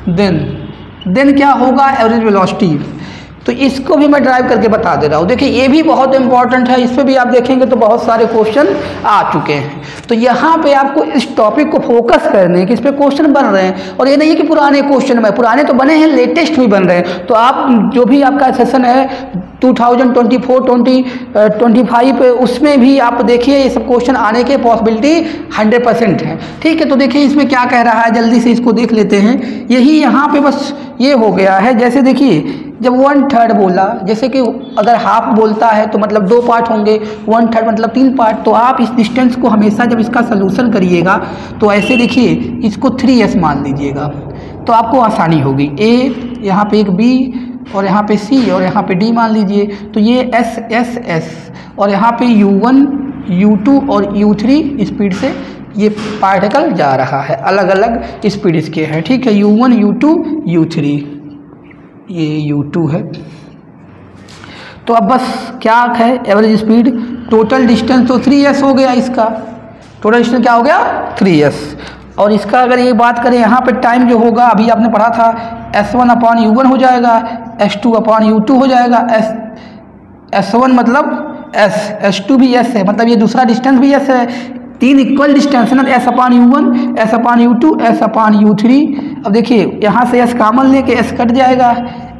A: then क्या होगा, एवरेज वेलोसिटी। तो इसको भी मैं ड्राइव करके बता दे रहा हूँ। देखिए ये भी बहुत इंपॉर्टेंट है, इस पर भी आप देखेंगे तो बहुत सारे क्वेश्चन आ चुके हैं। तो यहाँ पे आपको इस टॉपिक को फोकस करने हैं कि इस पे क्वेश्चन बन रहे हैं, और ये नहीं है कि पुराने क्वेश्चन में, पुराने तो बने हैं, लेटेस्ट भी बन रहे हैं। तो आप जो भी आपका सेशन है 2024-25 उसमें भी आप देखिए ये सब क्वेश्चन आने के पॉसिबिलिटी 100% है, ठीक है। तो देखिए इसमें क्या कह रहा है, जल्दी से इसको देख लेते हैं। यही यहाँ पे बस ये हो गया है, जैसे देखिए जब 1/3 बोला, जैसे कि अगर हाफ बोलता है तो मतलब 2 पार्ट होंगे, 1/3 मतलब 3 पार्ट। तो आप इस डिस्टेंस को हमेशा जब इसका सलूशन करिएगा तो ऐसे देखिए इसको 3s मान लीजिएगा, तो आपको आसानी होगी। ए, यहाँ पे एक बी, और यहाँ पे सी, और यहाँ पे डी मान लीजिए। तो ये एस एस एस, और यहाँ पे u1 u2 और u3 स्पीड से ये पार्टिकल जा रहा है, अलग अलग स्पीड इसके हैं, ठीक है। u1 u2 u3, ये u2 है। तो अब बस क्या है, एवरेज स्पीड, टोटल डिस्टेंस तो 3s हो गया, इसका टोटल डिस्टेंस क्या हो गया 3s। और इसका अगर ये बात करें यहाँ पे टाइम जो होगा, अभी आपने पढ़ा था s1/u1 हो जाएगा, s2/u2 हो जाएगा, s1 मतलब s, s2 भी s है, मतलब ये दूसरा डिस्टेंस भी s है, 3 इक्वल डिस्टेंस है ना, s/u1 s/u2 s/u3। अब देखिए यहाँ से s कॉमन लेके s कट जाएगा,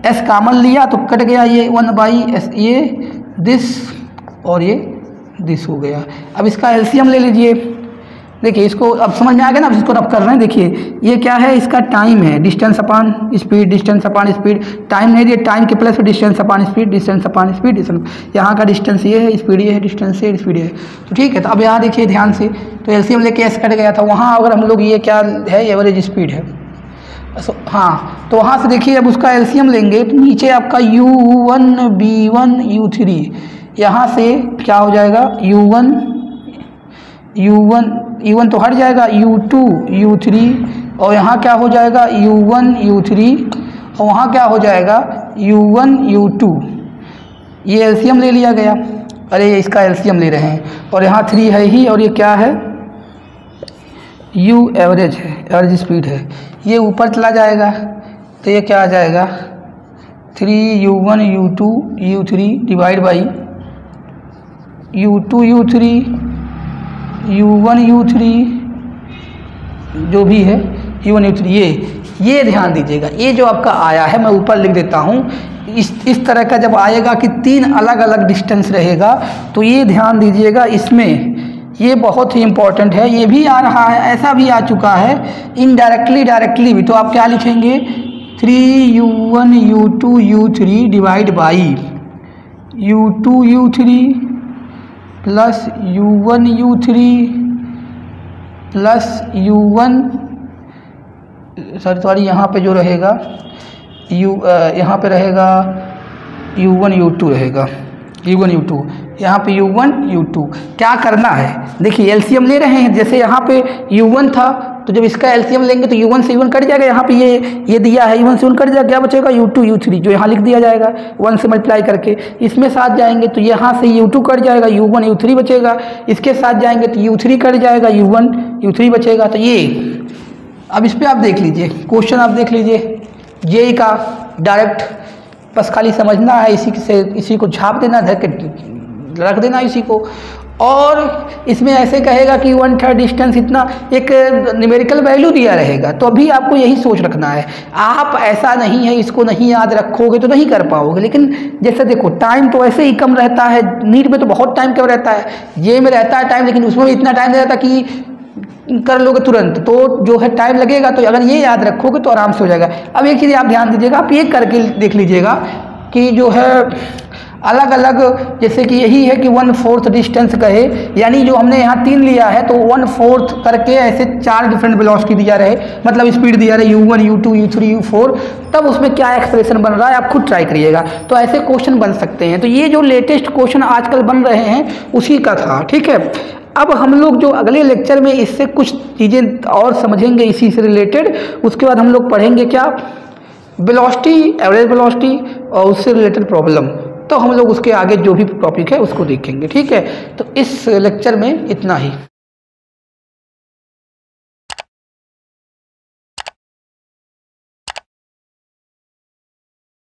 A: s कॉमन लिया तो कट गया ये 1/s, ये दिस और ये दिस हो गया। अब इसका एलसीएम ले लीजिए, देखिए इसको अब समझ में आ गया ना, अब इसको रब कर रहे हैं। देखिए ये क्या है, इसका टाइम है, distance upon speed, distance upon speed, time नहीं दिए, टाइम के plus distance upon speed, distance upon speed, यहाँ का डिस्टेंस ये है, स्पीड ये है, डिस्टेंस ये, स्पीड है। तो ठीक है, तो अब यहाँ देखिए ध्यान से, तो एलसीएम लेके एस कट गया था, वहाँ अगर हम लोग ये क्या है, एवरेज स्पीड है। हाँ, तो वहाँ से देखिए अब उसका एलसीएम लेंगे तो नीचे आपका u1 b1 u3, यहाँ से क्या हो जाएगा, u1 तो हट जाएगा, u2 u3, और यहाँ क्या हो जाएगा u1 u3, और वहाँ क्या हो जाएगा u1 u2। ये एलसीएम ले लिया गया, अरे इसका एलसीएम ले रहे हैं, और यहाँ 3 है ही, और ये क्या है, u एवरेज है, एवरेज स्पीड है, ये ऊपर चला जाएगा तो ये क्या आ जाएगा 3u1 u2 u3 divide by u2 u3 u1 u3 जो भी है u1 u3। ये ध्यान दीजिएगा, ये जो आपका आया है मैं ऊपर लिख देता हूँ। इस तरह का जब आएगा कि 3 अलग अलग डिस्टेंस रहेगा तो ये ध्यान दीजिएगा, इसमें ये बहुत ही इंपॉर्टेंट है। ये भी आ रहा है, ऐसा भी आ चुका है, इनडायरेक्टली डायरेक्टली भी। तो आप क्या लिखेंगे 3u1 u2 u3 divide by u2 u3 plus u1 u3 plus u1 sorry यहाँ पे जो रहेगा यहाँ पे रहेगा u1 u2 रहेगा, U1 U2, यहाँ पे U1 U2 क्या करना है, देखिए एलसीएम ले रहे हैं। जैसे यहाँ पे U1 था तो जब इसका एलसीएम लेंगे तो U1 से U1 कट जाएगा, यहाँ पे ये दिया है U1 से U1 कट जाएगा, क्या बचेगा U2 U3 जो यहाँ लिख दिया जाएगा 1 से मल्टीप्लाई करके। इसमें साथ जाएंगे तो यहाँ से U2 कट जाएगा, U1 U3 बचेगा। इसके साथ जाएंगे तो U3 कट जाएगा, U1 U3 बचेगा। तो ये अब इस पर आप देख लीजिए, क्वेश्चन आप देख लीजिए जेई का डायरेक्ट, बस खाली समझना है, इसी को छाप देना, रख देना इसी को। और इसमें ऐसे कहेगा कि 1/3 डिस्टेंस इतना, एक न्यूमेरिकल वैल्यू दिया रहेगा, तो अभी आपको यही सोच रखना है। आप ऐसा नहीं है इसको नहीं याद रखोगे तो नहीं कर पाओगे। लेकिन जैसे देखो टाइम तो ऐसे ही कम रहता है, नीट में तो बहुत टाइम कम रहता है, जे में रहता है टाइम, लेकिन उसमें भी इतना टाइम नहीं रहता कि कर लोगे तुरंत, तो जो है टाइम लगेगा। तो अगर ये याद रखोगे तो आराम से हो जाएगा। अब एक चीज़ आप ध्यान दीजिएगा, आप ये करके देख लीजिएगा कि जो है अलग अलग, जैसे कि यही है कि 1/4 डिस्टेंस कहे, यानी जो हमने यहाँ 3 लिया है तो 1/4 करके ऐसे 4 डिफरेंट वेलोसिटी दिया रहे, मतलब स्पीड दिया रहे U1 U2 U3 U4, तब उसमें क्या एक्सप्रेशन बन रहा है आप खुद ट्राई करिएगा। तो ऐसे क्वेश्चन बन सकते हैं। तो ये जो लेटेस्ट क्वेश्चन आजकल बन रहे हैं उसी का था, ठीक है। अब हम लोग जो अगले लेक्चर में इससे कुछ चीज़ें और समझेंगे इसी से रिलेटेड, उसके बाद हम लोग पढ़ेंगे क्या, वेलोसिटी, एवरेज वेलोसिटी और उससे रिलेटेड प्रॉब्लम। तो हम लोग उसके आगे जो भी टॉपिक है उसको देखेंगे, ठीक है। तो इस लेक्चर में इतना ही।